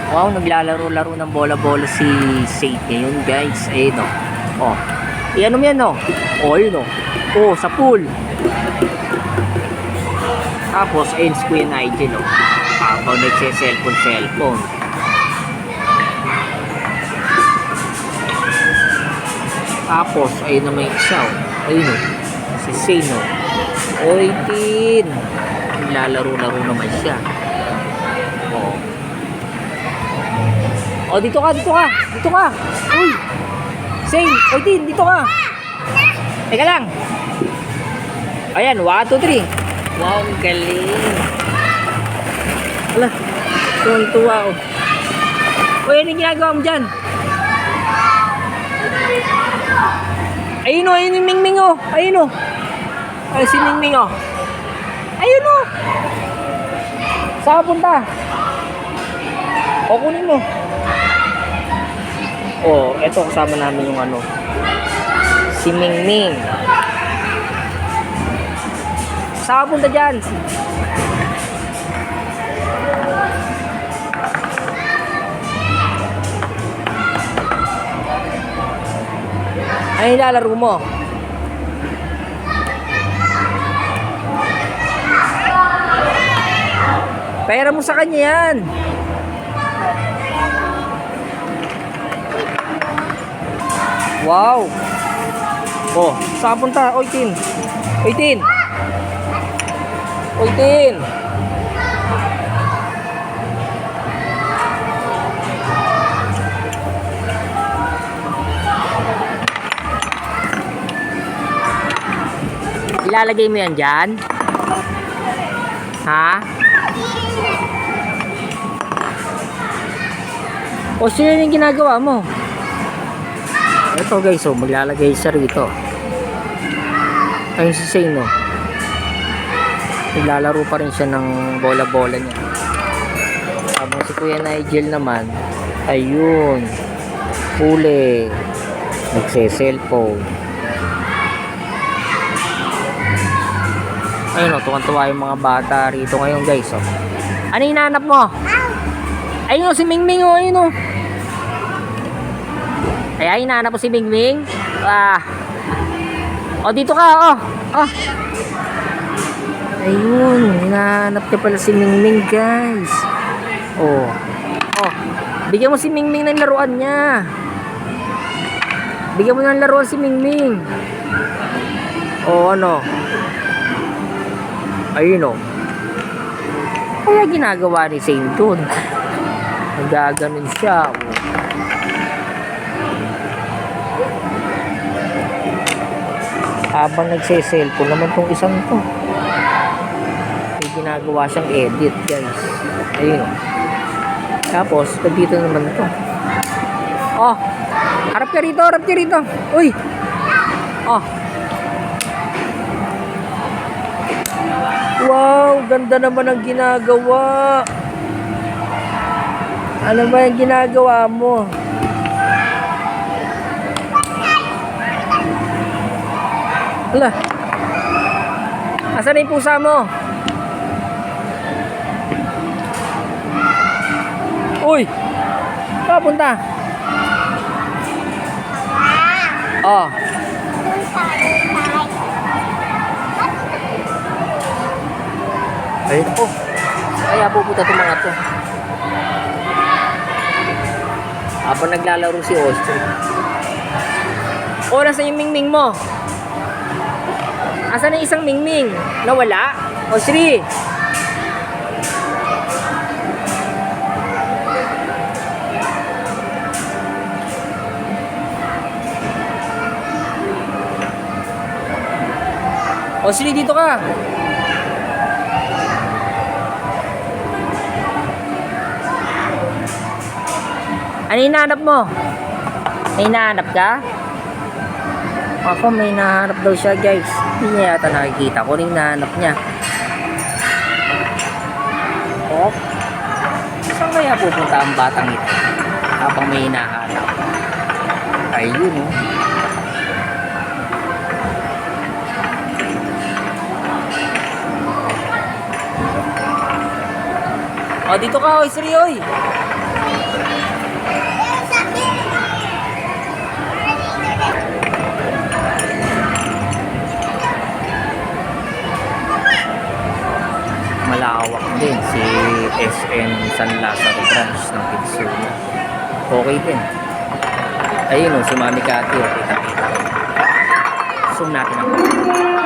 Wow, naglalaro-laro ng bola-bola si Saint ngayon, guys. Ayun, oh. Oh. Ano mo yan, oh. Oh, ayun, oh. Oh, sa pool. Tapos, ayun, si Kuya Nigel, oh. Habang nagse-cellphone. Tapos, ayun naman yung isa, oh. Ayun, oh. Si Saint, oh. Oy, Tin. Naglalaro-laro naman siya. Oh. Oh, dito ka. Uy. Saint, oy, Tin, dito ka. Teka lang. Ayan, 1, 2, 3. Wow, ang galing. Ala, tuwang-tuwa ako. Uy, anong ginagawa mo dyan? Ayun yung Mingming, oh. Ayun, oh. Ay, si Mingming, oh. Ayun, oh. Saan ka punta? O, kunin mo. Oh, eto kasama namin yung ano. Si Mingming. Saan ka punta dyan? Ano nilalaro mo? Pera mo sa kanya yan. Wow. Oh, saan punta? Oy, Tin. Oy, Tin. Oy, Tin. Ilalagay mo yan dyan? Ha? O, sino yung ginagawa mo? Ito guys, oh, maglalagay siya rito. Ayun si Saint, oh. Naglalaro pa rin siya ng bola-bola niya. Habang si Kuya Nigel naman, ayun, huli, nagse-cellphone. Ayun, oh, tuwan-tuwa yung mga bata rito ngayon guys, oh. Ano yung hinahanap mo? Ayun, oh, si Mingming, oh, ayun, oh. Ay, hinahanap mo si Mingming? Ah. O, dito ka, oh. Oh. Ayun, hinahanap niya pala si Mingming, guys. Oh. Oh. Bigyan mo si Mingming ng laruan niya. Bigyan mo ng laruan si Mingming. Oh, ano? Ayun, oh. Kaya ginagawa ni Saint doon. Nagaganon siya, oh. Habang nagse-cellphone naman tong isang to, may ginagawa siyang edit, guys. Ayun. Tapos dito naman to. Oh, harap ka rito. Uy. Oh. Wow, ganda naman ang ginagawa. Ano ba yung ginagawa mo? Ala. Asan na yung pusa mo? Uy! Saan punta? Oh. Ayun po. Kaya pupunta itong mga to. Habang naglalaro si Ostrich. Oras na yung Mingming mo. Asan na isang Mingming? Nawala? O, Sri? O, Sri, dito ka. Ano hinahanap mo? May hinahanap ka? Ako, may hinahanap daw siya, guys. Hindi niya yata nakikita ko rin hinahanap niya. Oh. Saan kaya pupunta ang batang ito? Habang may hinahanap. Ayun, oh. Oh, dito ka, oy, Sri, oy. Malawak din si SM San Lazaro branch ng Kidsuna. Okay din. Ayun o, si Mami Cathy. Kita-kita. Zoom natin ang